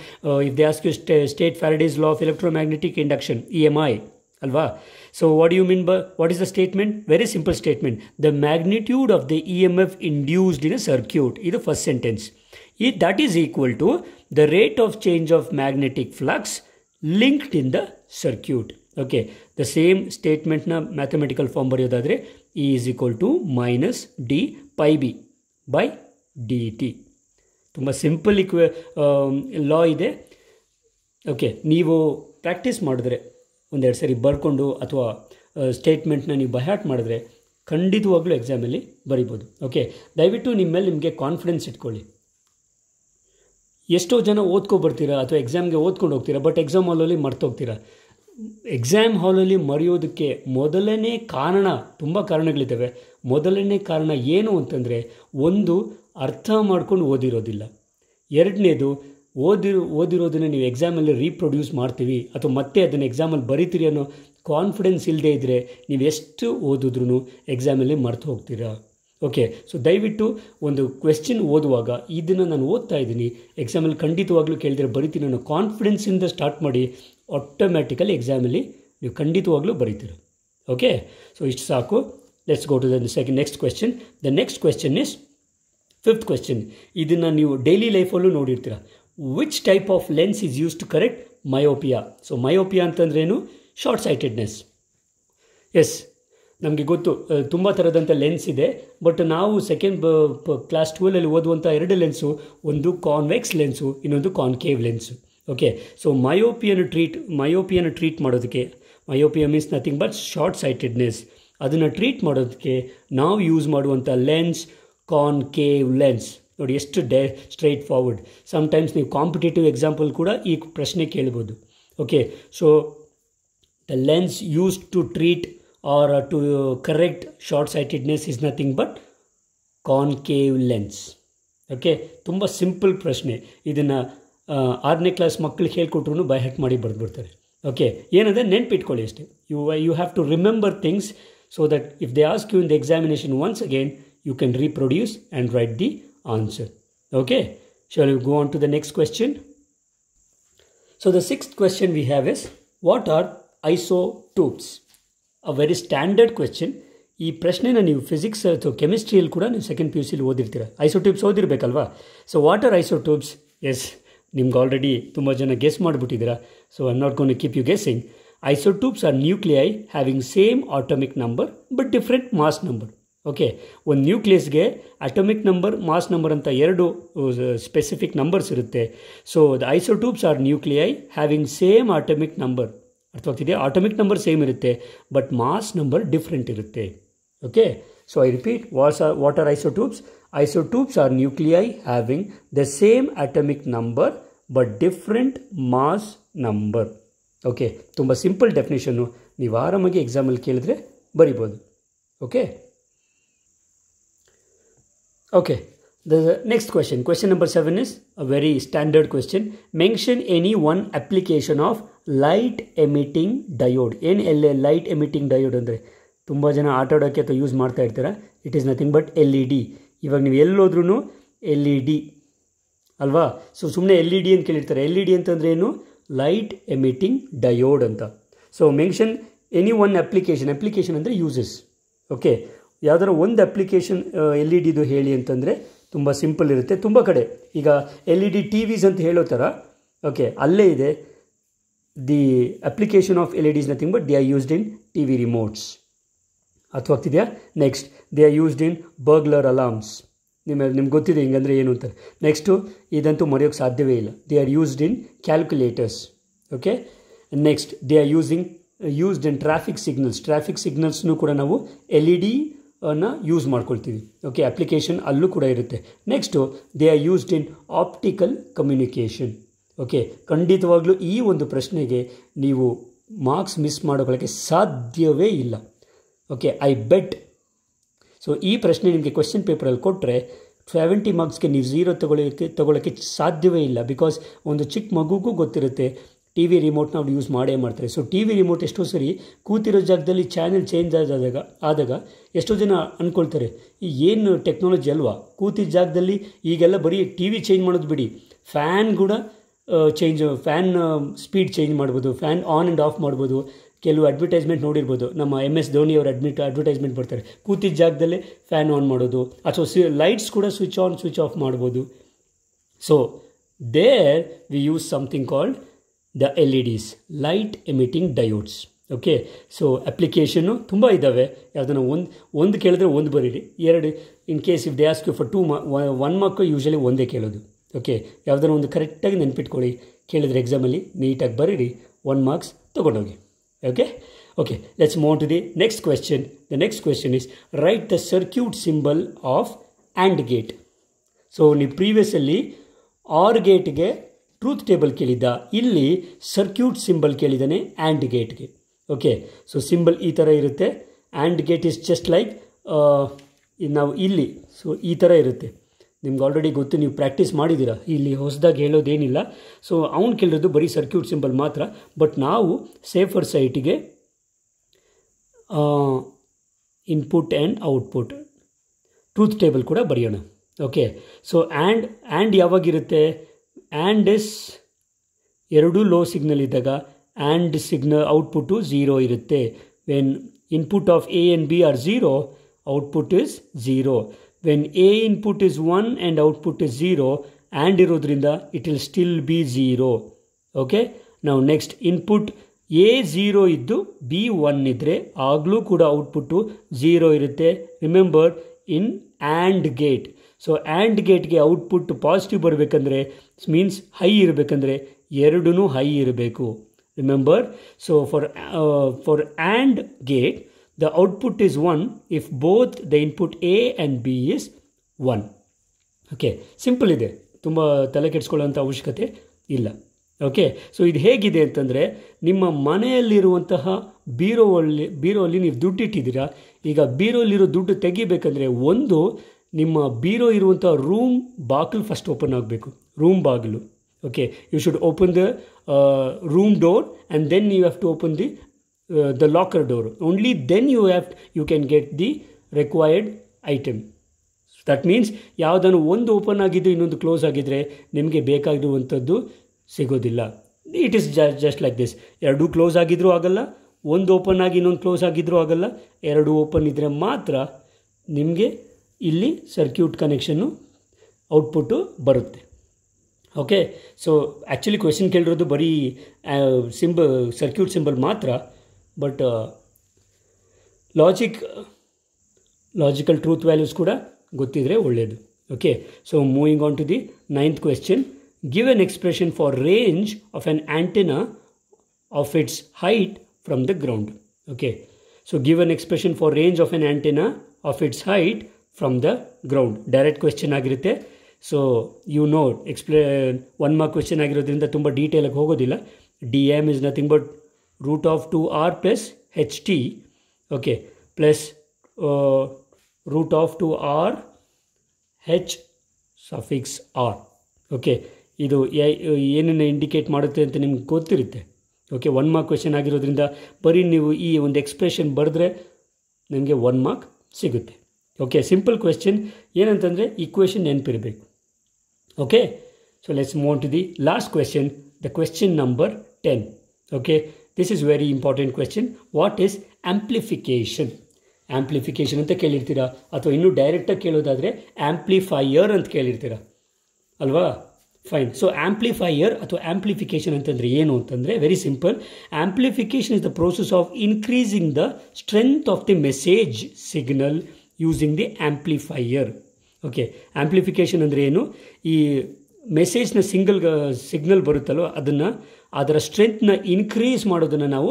if they ask you state Faraday's law of electromagnetic induction, EMI ಅಲ್ವಾ? So what you mean by what is the statement? Very simple statement: the magnitude of the EMF induced in a circuit. ಇದು first sentence. That is equal to the rate of change of magnetic flux linked in the circuit. Okay, the same statement na mathematical form bariyodadre E is equal to minus d pi b by dt. ತುಂಬ simple ಲಾ ಇದೆ. Okay, ನೀವು practice ಮಾಡಿದ್ರೆ ಒಂದೆರಡು ಸರಿ ಬರ್ಕೊಂಡು ಅಥವಾ ಸ್ಟೇಟ್ಮೆಂಟ್ನ ನೀವು by heart ಮಾಡಿದ್ರೆ ಖಂಡಿತವಾಗ್ಲೂ ಎಕ್ಸಾಮಲ್ಲಿ ಬರಿಬೋದು. ಓಕೆ, ದಯವಿಟ್ಟು ನಿಮ್ಮ ಮೇಲೆ ನಿಮಗೆ ಕಾನ್ಫಿಡೆನ್ಸ್ ಇಟ್ಕೊಳ್ಳಿ. ಎಷ್ಟೋ ಜನ ಓದ್ಕೊಬರ್ತೀರಾ ಅಥವಾ ಎಕ್ಸಾಮ್ಗೆ ಓದ್ಕೊಂಡು ಹೋಗ್ತೀರಾ, ಬಟ್ ಎಕ್ಸಾಮ್ ಹಾಲಲ್ಲಿ ಮರ್ತೋಗ್ತೀರಾ. ಎಕ್ಸಾಮ್ ಹಾಲಲ್ಲಿ ಮರೆಯೋದಕ್ಕೆ ಮೊದಲನೇ ಕಾರಣ, ತುಂಬ ಕಾರಣಗಳಿದ್ದಾವೆ. ಮೊದಲನೇ ಕಾರಣ ಏನು ಅಂತಂದರೆ, ಒಂದು ಅರ್ಥ ಮಾಡ್ಕೊಂಡು ಓದಿರೋದಿಲ್ಲ. ಎರಡನೇದು ಓದಿರೋದನ್ನು ನೀವು ಎಕ್ಸಾಮಲ್ಲಿ ರೀಪ್ರೊಡ್ಯೂಸ್ ಮಾಡ್ತೀವಿ ಅಥವಾ ಮತ್ತೆ ಅದನ್ನು ಎಕ್ಸಾಮಲ್ಲಿ ಬರಿತೀರಿ ಅನ್ನೋ ಕಾನ್ಫಿಡೆನ್ಸ್ ಇಲ್ಲದೆ ಇದ್ದರೆ ನೀವು ಎಷ್ಟು ಓದಿದ್ರೂ ಎಕ್ಸಾಮಲ್ಲಿ ಮರ್ತು ಹೋಗ್ತೀರಾ. ಓಕೆ, ಸೊ ದಯವಿಟ್ಟು ಒಂದು ಕ್ವೆಶ್ಚನ್ ಓದುವಾಗ ಇದನ್ನು ನಾನು ಓದ್ತಾ ಇದ್ದೀನಿ, ಎಕ್ಸಾಮಲ್ಲಿ ಖಂಡಿತವಾಗ್ಲೂ ಕೇಳಿದರೆ ಬರಿತೀನಿ ಅನ್ನೋ ಕಾನ್ಫಿಡೆನ್ಸಿಂದ ಸ್ಟಾರ್ಟ್ ಮಾಡಿ. ಆಟೋಮ್ಯಾಟಿಕಲಿ ಎಕ್ಸಾಮಲ್ಲಿ ನೀವು ಖಂಡಿತವಾಗ್ಲೂ ಬರೀತೀರ. ಓಕೆ, ಸೊ ಇಷ್ಟು ಸಾಕು. Let's go to the next question. The next question is fifth question. ಇದನ್ನು ನೀವು ಡೈಲಿ ಲೈಫಲ್ಲೂ ನೋಡಿರ್ತೀರ. Which type of lens is use to correct myopia? So myopia ಅಂತಂದ್ರೇನು? Short sightedness. ಎಸ್, ನಮಗೆ ಗೊತ್ತು ತುಂಬ ಥರದಂಥ ಲೆನ್ಸ್ ಇದೆ. ಬಟ್ ನಾವು ಸೆಕೆಂಡ್ ಕ್ಲಾಸ್ 12ಅಲ್ಲಿ ಓದುವಂಥ ಎರಡು ಲೆನ್ಸು, ಒಂದು ಕಾನ್ವೆಕ್ಸ್ ಲೆನ್ಸು, ಇನ್ನೊಂದು ಕಾನ್ಕೇವ್ ಲೆನ್ಸು. ಓಕೆ, ಸೊ ಮಯೋಪಿಯನ್ನು ಟ್ರೀಟ್ ಮಾಡೋದಕ್ಕೆ, myopia means nothing but short sightedness, ಅದನ್ನು ಟ್ರೀಟ್ ಮಾಡೋದಕ್ಕೆ ನಾವು ಯೂಸ್ ಮಾಡುವಂಥ ಲೆನ್ಸ್ ಕಾನ್ಕೇವ್ ಲೆನ್ಸ್. ನೋಡಿ ಎಷ್ಟು ಸ್ಟ್ರೈಟ್ ಫಾರ್ವರ್ಡ್. ಸಮ್ಟೈಮ್ಸ್ ನೀವು ಕಾಂಪಿಟೇಟಿವ್ ಎಕ್ಸಾಂಪಲ್ ಕೂಡ ಈ ಪ್ರಶ್ನೆ ಕೇಳ್ಬೋದು. Okay, so the lens used to treat or to correct short-sightedness is nothing but concave lens. Okay, ತುಂಬ ಸಿಂಪಲ್ ಪ್ರಶ್ನೆ. ಇದನ್ನು 6ನೇ ಕ್ಲಾಸ್ ಮಕ್ಕಳಿಗೆ ಹೇಳ್ಕೊಟ್ರು ಬೈ ಹ್ಯಾಟ್ ಮಾಡಿ ಬರೆದ್ಬಿಡ್ತಾರೆ. ಓಕೆ, ಏನಂದರೆ ನೆನ್ಪಿಟ್ಕೊಳ್ಳಿ ಅಷ್ಟೇ. You have to remember things so that if they ask you in the examination once again you can reproduce and write the answer. Okay, shall you go on to the next question. So the sixth question we have is what are isotopes? A very standard question. ಈ ಪ್ರಶ್ನೆನ ನೀವು physics ಅಥವಾ ಕೆಮಿಸ್ಟ್ರಿಯಲ್ಲಿ ಕೂಡ ನೀವು second PUCಲಿ ಓದಿರ್ತೀರ. Isotopes ಓದಿರಬೇಕಲ್ವಾ? So what are isotopes? Yes, ನಿಮ್ಗೆ ಆಲ್ರೆಡಿ ತುಂಬ ಜನ ಗೆಸ್ ಮಾಡಿಬಿಟ್ಟಿದ್ದೀರಾ. So I am not gonna to keep you guessing. Isotopes are nuclei having same atomic number but different mass number. Okay, ಒಂದು ನ್ಯೂಕ್ಲಿಯಸ್ಗೆ ಅಟೋಮಿಕ್ ನಂಬರ್, ಮಾಸ್ ನಂಬರ್ ಅಂತ ಎರಡು specific numbers ಇರುತ್ತೆ. So the isotopes are nuclei having same atomic number. ಅರ್ಥವಾಗ್ತಿದೆಯಾ? Atomic number same ಇರುತ್ತೆ but mass number different ಇರುತ್ತೆ. Okay, so I repeat, what are isotopes? Isotopes are nuclei having the same atomic number but different mass number. Okay, ತುಂಬ simple ಡೆಫಿನೇಷನ್ನು, ನೀವು ಆರಾಮಾಗಿ ಎಕ್ಸಾಮಲ್ಲಿ ಕೇಳಿದ್ರೆ ಬರಿಬೋದು. Okay, okay, the next question number 7 is a very standard question. Mention any one application of light emitting diode. ಏನು light emitting diode ಅಂದರೆ ತುಂಬ ಜನ ಆಟ ಆಡೋಕ್ಕೆ ಅಥವಾ ಯೂಸ್ ಮಾಡ್ತಾ ಇರ್ತೀರ. It is nothing but LED. ಇವಾಗ ನೀವು ಎಲ್ಲೋದ್ರೂ LED ಅಲ್ವಾ? ಸೊ ಸುಮ್ಮನೆ LED ಅಂತ ಕೇಳಿರ್ತಾರೆ. LED ಅಂತಂದರೆ ಏನು? ಲೈಟ್ ಎಮಿಟಿಂಗ್ ಡಯೋಡ್ ಅಂತ. So mention any one application. Application ಅಂದರೆ ಯೂಸಸ್. ಓಕೆ, ಯಾವುದಾದ್ರು ಒಂದು ಅಪ್ಲಿಕೇಶನ್ LEDದು ಹೇಳಿ ಅಂತಂದರೆ ತುಂಬ ಸಿಂಪಲ್ ಇರುತ್ತೆ. ತುಂಬ ಕಡೆ ಈಗ LED TVs ಅಂತ ಹೇಳೋ ಥರ, ಓಕೆ, ಅಲ್ಲೇ ಇದೆ. The application of LED is nothing but they are used in TV remotes. ಅರ್ಥವಾಗ್ತಿದೆಯಾ? Next, they are used in burglar alarms. ನಿಮ್ಗೆ ಗೊತ್ತಿದೆ ಹಿಂಗಂದರೆ ಏನು ಅಂತಾರೆ. ನೆಕ್ಸ್ಟು, ಇದಂತೂ ಮರೆಯೋಕ್ಕೆ ಸಾಧ್ಯವೇ ಇಲ್ಲ. They are used in calculators. Okay. Next, they are used in traffic ಸಿಗ್ನಲ್ಸ್ನೂ ಕೂಡ ನಾವು LED ಯೂಸ್ ಮಾಡ್ಕೊಳ್ತೀವಿ. ಓಕೆ, ಅಪ್ಲಿಕೇಶನ್ ಅಲ್ಲೂ ಕೂಡ ಇರುತ್ತೆ. Next, they are used in optical communication. Okay, ಖಂಡಿತವಾಗ್ಲೂ ಈ ಒಂದು ಪ್ರಶ್ನೆಗೆ ನೀವು ಮಾರ್ಕ್ಸ್ ಮಿಸ್ ಮಾಡೋಕ್ಕೆ ಸಾಧ್ಯವೇ ಇಲ್ಲ. Okay, I bait. ಸೊ ಈ ಪ್ರಶ್ನೆ ನಿಮಗೆ ಕ್ವೆಶ್ಚನ್ ಪೇಪರಲ್ಲಿ ಕೊಟ್ಟರೆ 70 ಮಾರ್ಕ್ಸ್ಗೆ ನೀವು 0 ತಗೊಳ್ಳೋಕ್ಕೆ ಸಾಧ್ಯವೇ ಇಲ್ಲ. ಬಿಕಾಸ್ ಒಂದು ಚಿಕ್ಕ ಮಗುಗೂ ಗೊತ್ತಿರುತ್ತೆ TV ರಿಮೋಟ್ನ ಅವ್ರು ಯೂಸ್ ಮಾಡೇ ಮಾಡ್ತಾರೆ. ಸೊ TV ರಿಮೋಟ್ ಎಷ್ಟೋ ಸರಿ ಕೂತಿರೋ ಜಾಗದಲ್ಲಿ ಚಾನೆಲ್ ಚೇಂಜ್ ಆದಾಗ ಎಷ್ಟೋ ಜನ ಅಂದ್ಕೊಳ್ತಾರೆ ಏನು ಟೆಕ್ನಾಲಜಿ ಅಲ್ವಾ, ಕೂತಿದ್ದ ಜಾಗದಲ್ಲಿ ಈಗೆಲ್ಲ ಬರೀ TV ಚೇಂಜ್ ಮಾಡೋದು ಬಿಡಿ, ಫ್ಯಾನ್ ಕೂಡ ಫ್ಯಾನ್ ಸ್ಪೀಡ್ ಚೇಂಜ್ ಮಾಡ್ಬೋದು, ಫ್ಯಾನ್ ಆನ್ ಆ್ಯಂಡ್ ಆಫ್ ಮಾಡ್ಬೋದು. ಕೆಲವು ಅಡ್ವರ್ಟೈಸ್ಮೆಂಟ್ ನೋಡಿರ್ಬೋದು, ನಮ್ಮ MS ಧೋನಿ ಅವರ ಅಡ್ವರ್ಟೈಸ್ಮೆಂಟ್ ಬರ್ತಾರೆ, ಕೂತಿದ್ದ ಜಾಗದಲ್ಲೇ ಫ್ಯಾನ್ ಆನ್ ಮಾಡೋದು, ಅಥವಾ ಲೈಟ್ಸ್ ಕೂಡ ಸ್ವಿಚ್ ಆನ್ ಸ್ವಿಚ್ ಆಫ್ ಮಾಡ್ಬೋದು. So there we use something called the LEDs, light emitting diodes. Okay, so ಅಪ್ಲಿಕೇಶನ್ನು ತುಂಬ ಇದ್ದಾವೆ. ಯಾವುದನ್ನು ಒಂದು ಕೇಳಿದ್ರೆ ಒಂದು ಬರೀರಿ, 2 in case if they ask you for 1 mark usually ಒಂದೇ ಕೇಳೋದು. ಓಕೆ, ಯಾವುದನ್ನು ಒಂದು ಕರೆಕ್ಟಾಗಿ ನೆನ್ಪಿಟ್ಕೊಳ್ಳಿ, ಕೇಳಿದ್ರೆ ಎಕ್ಸಾಮಲ್ಲಿ ನೀಟಾಗಿ ಬರೀರಿ, 1 ಮಾರ್ಕ್ಸ್ ತೊಗೊಂಡೋಗಿ. Okay, let's move on to the next question. The next question is, write the circuit symbol of AND gate. So ನೀವು ಪ್ರೀವಿಯಸ್ಸಲ್ಲಿ OR ಗೇಟ್ಗೆ ಟ್ರೂತ್ ಟೇಬಲ್ ಕೇಳಿದ್ದ, ಇಲ್ಲಿ ಸರ್ಕ್ಯೂಟ್ ಸಿಂಬಲ್ ಕೇಳಿದ್ದಾನೆ AND ಗೇಟ್ಗೆ. ಓಕೆ, ಸೊ ಸಿಂಬಲ್ ಈ ಥರ ಇರುತ್ತೆ. AND gate is just like ನಾವು ಇಲ್ಲಿ, ಸೊ ಈ ಥರ ಇರುತ್ತೆ. ನಿಮ್ಗೆ ಆಲ್ರೆಡಿ ಗೊತ್ತು, ನೀವು ಪ್ರಾಕ್ಟೀಸ್ ಮಾಡಿದ್ದೀರಾ, ಇಲ್ಲಿ ಹೊಸದಾಗಿ ಹೇಳೋದೇನಿಲ್ಲ. ಸೊ ಅವ್ನು ಕೇಳಿರೋದು ಬರೀ ಸರ್ಕ್ಯೂಟ್ ಸಿಂಬಲ್ ಮಾತ್ರ. ಬಟ್ ನಾವು ಸೇಫರ್ ಸೈಟಿಗೆ input and output truth table ಕೂಡ ಬರೆಯೋಣ. ಓಕೆ, ಸೊ ಆ್ಯಂಡ್ ಯಾವಾಗಿರುತ್ತೆ? ಆ್ಯಂಡ್ ಇಸ್ 2 ಲೋ ಸಿಗ್ನಲ್ ಇದ್ದಾಗ ಆ್ಯಂಡ್ ಸಿಗ್ನಲ್ ಔಟ್ಪುಟ್ಟು 0 ಇರುತ್ತೆ. When input of A and B are 0, output is 0. When A input is 1 and output is 0, and ಇರೋದ್ರಿಂದ it will still be 0. Okay, now next, input A 0 ಇದ್ದು B 1 ಇದ್ದರೆ ಆಗಲೂ ಕೂಡ output 0 ಇರುತ್ತೆ. Remember, in AND ಗೇಟ್. So AND ಗೇಟ್ಗೆ output positive ಬರಬೇಕಂದ್ರೆ, means high ಇರಬೇಕಂದ್ರೆ ಎರಡೂ ಹೈ ಇರಬೇಕು. Remember, so for AND gate the output is 1 if both the input A and B is 1. Okay, simple ಇದೆ, ತುಂಬ ತಲೆ ಕೆಡಿಸ್ಕೊಳ್ಳೋಂಥ ಅವಶ್ಯಕತೆ ಇಲ್ಲ. ಓಕೆ, ಸೊ ಇದು ಹೇಗಿದೆ ಅಂತಂದರೆ, ನಿಮ್ಮ ಮನೆಯಲ್ಲಿರುವಂತಹ ಬೀರೋಲ್ಲಿ ನೀವು ದುಡ್ಡು ಇಟ್ಟಿದ್ದೀರಾ. ಈಗ ಬೀರೋಲ್ಲಿರೋ ದುಡ್ಡು ತೆಗಿಬೇಕಂದ್ರೆ, ಒಂದು ನಿಮ್ಮ ಬೀರೋ ಇರುವಂಥ ರೂಮ್ ಬಾಗಿಲು ಫಸ್ಟ್ ಓಪನ್ ಆಗಬೇಕು, ರೂಮ್ ಬಾಗಿಲು. Okay, you should open the room door and then you have to open the locker door. Only then you can get the required item. So that means ಯಾವುದನ್ನು ಒಂದು open ಆಗಿದ್ದು ಇನ್ನೊಂದು close ಆಗಿದ್ದರೆ ನಿಮಗೆ ಬೇಕಾಗಿರುವಂಥದ್ದು ಸಿಗೋದಿಲ್ಲ. It is just like this. 2 close ಆಗಿದ್ರೂ ಆಗಲ್ಲ, ಒಂದು ಓಪನ್ ಆಗಿ ಇನ್ನೊಂದು ಕ್ಲೋಸ್ ಆಗಿದ್ರೂ ಆಗಲ್ಲ. 2 ಓಪನ್ ಇದ್ದರೆ ಮಾತ್ರ ನಿಮಗೆ ಇಲ್ಲಿ ಸರ್ಕ್ಯೂಟ್ ಕನೆಕ್ಷನ್ನು ಔಟ್ಪುಟ್ಟು ಬರುತ್ತೆ. ಓಕೆ, ಸೊ ಆ್ಯಕ್ಚುಲಿ ಕ್ವೆಶನ್ ಕೇಳಿರೋದು ಬರೀ ಸರ್ಕ್ಯೂಟ್ ಸಿಂಬಲ್ ಮಾತ್ರ. ಬಟ್ ಲಾಜಿಕಲ್ ಟ್ರೂತ್ ವ್ಯಾಲ್ಯೂಸ್ ಕೂಡ ಗೊತ್ತಿದ್ರೆ ಒಳ್ಳೆಯದು. Okay, so moving on to the 9th question. Give an expression for range of an antenna of its height from the ground. Okay, so give an expression for range of an antenna of its height from the ground. Direct question ಆಗಿರುತ್ತೆ. So you know, 1 mark question ಆಗಿರೋದ್ರಿಂದ ತುಂಬ ಡೀಟೇಲಾಗಿ ಹೋಗೋದಿಲ್ಲ. DM is nothing but root of 2r plus ht, okay, plus root of 2r h suffix r. Okay, ಇದು ಏನನ್ನು indicate ಮಾಡುತ್ತೆ ಅಂತ ನಿಮ್ಗೆ ಗೊತ್ತಿರುತ್ತೆ. ಓಕೆ, 1 ಮಾರ್ಕ್ ಕ್ವೆಶ್ಚನ್ ಆಗಿರೋದ್ರಿಂದ ಬರೀ ನೀವು ಈ ಒಂದು ಎಕ್ಸ್ಪ್ರೆಷನ್ ಬರೆದ್ರೆ ನಿಮಗೆ 1 ಮಾರ್ಕ್ ಸಿಗುತ್ತೆ. Okay, simple question. ಏನಂತಂದರೆ ಈಕ್ವೇಷನ್ ನೆನಪಿರಬೇಕು. Okay, so let's move on to the last question, the question number 10. Okay, this is very important question. What is amplification? Amplification ಅಂತ ಕೇಳಿರ್ತೀರಾ, ಅಥವಾ ಇನ್ನೂ ಡೈರೆಕ್ಟಾಗಿ ಕೇಳೋದಾದರೆ ಆ್ಯಂಪ್ಲಿಫೈಯರ್ ಅಂತ ಕೇಳಿರ್ತೀರ ಅಲ್ವಾ? ಫೈನ್. ಸೊ ಆಂಪ್ಲಿಫೈಯರ್ ಅಥವಾ ಆಂಪ್ಲಿಫಿಕೇಶನ್ ಅಂತಂದರೆ ಏನು ಅಂತಂದರೆ very simple. Amplification is the process of increasing the strength of the message signal using the amplifier. Okay, amplification ಅಂದರೆ ಏನು? ಈ ಮೆಸೇಜ್ನ ಸಿಗ್ನಲ್ ಬರುತ್ತಲ್ವ ಅದರ ಸ್ಟ್ರೆಂತ್ನ ಇನ್ಕ್ರೀಸ್ ಮಾಡೋದನ್ನು ನಾವು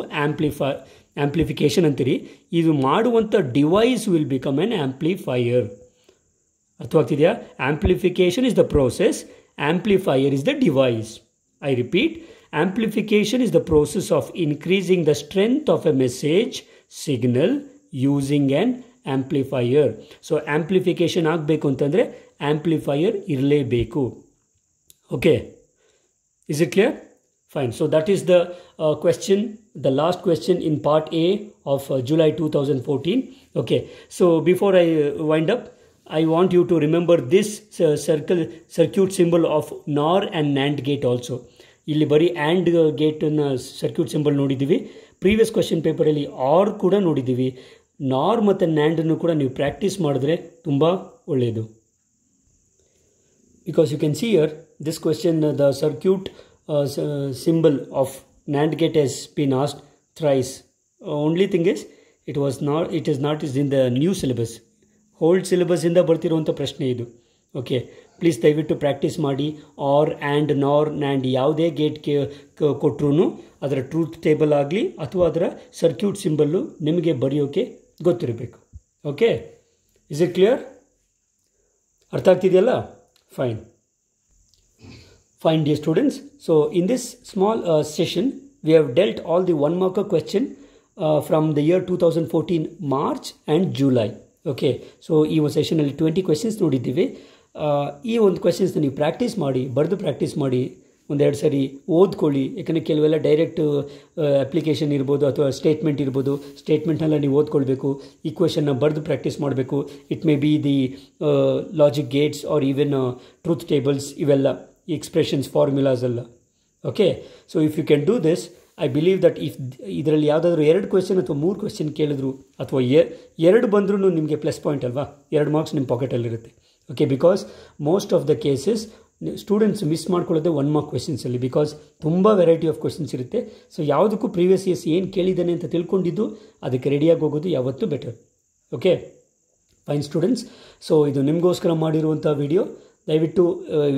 ಆಂಪ್ಲಿಫಿಕೇಶನ್ ಅಂತೀರಿ. ಇದು ಮಾಡುವಂಥ device will become an amplifier. ಅರ್ಥವಾಗ್ತಿದೆಯಾ? Amplification is the process, amplifier is the device. I repeat, amplification is the process of increasing the strength of a message signal using an amplifier. So amplification ಆಗಬೇಕು ಅಂತಂದರೆ amplifier ಇರಲೇಬೇಕು. Okay, is it clear? Fine. So that is the question, the last question in part A of July 2014. Okay. So before I wind up, I want you to remember this circuit symbol of NOR and NAND gate also. ಇಲ್ಲಿ ಬರೀ and ಗೇಟನ್ನು circuit symbol ನೋಡಿದ್ದೀವಿ. Previous question ಪೇಪರಲ್ಲಿ R ಕೂಡ ನೋಡಿದ್ದೀವಿ. ನಾರ್ ಮತ್ತು ನ್ಯಾಂಡನ್ನು ಕೂಡ ನೀವು ಪ್ರಾಕ್ಟೀಸ್ ಮಾಡಿದ್ರೆ ತುಂಬ ಒಳ್ಳೆಯದು. Because you can see here this question, the circuit symbol of NAND gate has been asked thrice. Only thing is it is not in the new syllabus. Old syllabus ಇಂದ ಬರ್ತಿರುವಂಥ ಪ್ರಶ್ನೆ ಇದು. ಓಕೆ, ಪ್ಲೀಸ್ ದಯವಿಟ್ಟು practice ಮಾಡಿ. R, and, ನಾರ್, NAND ಯಾವುದೇ ಗೇಟ್ಗೆ ಕೊಟ್ಟರು ಅದರ truth table ಆಗಲಿ ಅಥವಾ ಅದರ ಸರ್ಕ್ಯೂಟ್ ಸಿಂಬಲ್ಲು ನಿಮಗೆ ಬರೆಯೋಕ್ಕೆ ಗೊತ್ತಿರಬೇಕು. Okay, is it clear? ಅರ್ಥ ಆಗ್ತಿದೆಯಲ್ಲ? Fine. Fine, dear students. So in this small session, we have dealt all the one marker question from the year 2014 March and July. Okay. So ಈ ಒಂದು ಸೆಷನಲ್ಲಿ 20 questions ನೋಡಿದ್ದೀವಿ. ಈ ಒಂದು ಕ್ವೆಶನ್ಸ್ನ ನೀವು practice ಮಾಡಿ, ಬರೆದು practice ಮಾಡಿ, ಒಂದೆರಡು ಸರಿ ಓದ್ಕೊಳ್ಳಿ. ಯಾಕಂದರೆ ಕೆಲವೆಲ್ಲ ಡೈರೆಕ್ಟ್ ಅಪ್ಲಿಕೇಶನ್ ಇರ್ಬೋದು ಅಥವಾ ಸ್ಟೇಟ್ಮೆಂಟ್ ಇರ್ಬೋದು. ಸ್ಟೇಟ್ಮೆಂಟ್ನೆಲ್ಲ ನೀವು ಓದ್ಕೊಳ್ಬೇಕು. ಈಕ್ವೇಷನ್ನ ಬರೆದು ಪ್ರಾಕ್ಟೀಸ್ ಮಾಡಬೇಕು. It may be the logic gates or even truth tables, ಇವೆಲ್ಲ expressions, formulas ಎಲ್ಲ. Okay, so if you can do this, I believe that if ಇದರಲ್ಲಿ ಯಾವುದಾದ್ರೂ 2 ಕ್ವೆಶ್ಚನ್ ಅಥವಾ 3 ಕ್ವೆಶ್ಚನ್ ಕೇಳಿದ್ರು ಅಥವಾ 2 ಬಂದ್ರೂ ನಿಮಗೆ ಪ್ಲಸ್ ಪಾಯಿಂಟ್ ಅಲ್ವಾ, 2 ಮಾರ್ಕ್ಸ್ ನಿಮ್ಮ ಪಾಕೆಟಲ್ಲಿರುತ್ತೆ. Okay, because most of the cases students miss ಮಾಡ್ಕೊಳ್ಳೋದೇ 1 ಮಾರ್ಕ್ ಕ್ವೆಶ್ಚನ್ಸಲ್ಲಿ. ಬಿಕಾಸ್ ತುಂಬ ವೆರೈಟಿ ಆಫ್ ಕ್ವೆಶ್ಚನ್ಸ್ ಇರುತ್ತೆ. ಸೊ ಯಾವುದಕ್ಕೂ ಪ್ರೀವಿಯಸ್ ಇಯರ್ಸ್ ಏನು ಕೇಳಿದ್ದಾನೆ ಅಂತ ತಿಳ್ಕೊಂಡಿದ್ದು ಅದಕ್ಕೆ ರೆಡಿಯಾಗಿ ಹೋಗೋದು ಯಾವತ್ತೂ better. Okay, fine students. So ಇದು ನಿಮಗೋಸ್ಕರ ಮಾಡಿರುವಂಥ ವಿಡಿಯೋ. ದಯವಿಟ್ಟು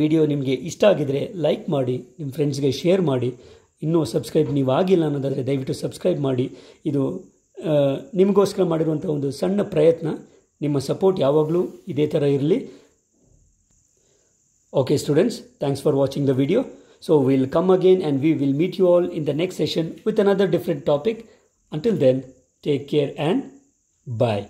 ವಿಡಿಯೋ ನಿಮಗೆ ಇಷ್ಟ ಆಗಿದರೆ ಲೈಕ್ ಮಾಡಿ, ನಿಮ್ಮ ಫ್ರೆಂಡ್ಸ್ಗೆ ಶೇರ್ ಮಾಡಿ. ಇನ್ನೂ ಸಬ್ಸ್ಕ್ರೈಬ್ ನೀವು ಆಗಿಲ್ಲ ಅನ್ನೋದಾದರೆ ದಯವಿಟ್ಟು ಸಬ್ಸ್ಕ್ರೈಬ್ ಮಾಡಿ. ಇದು ನಿಮಗೋಸ್ಕರ ಮಾಡಿರುವಂಥ ಒಂದು ಸಣ್ಣ ಪ್ರಯತ್ನ. ನಿಮ್ಮ ಸಪೋರ್ಟ್ ಯಾವಾಗಲೂ ಇದೇ ಥರ ಇರಲಿ. Okay students, thanks for watching the video. So will come again and we will meet you all in the next session with another different topic. Until then, take care and bye.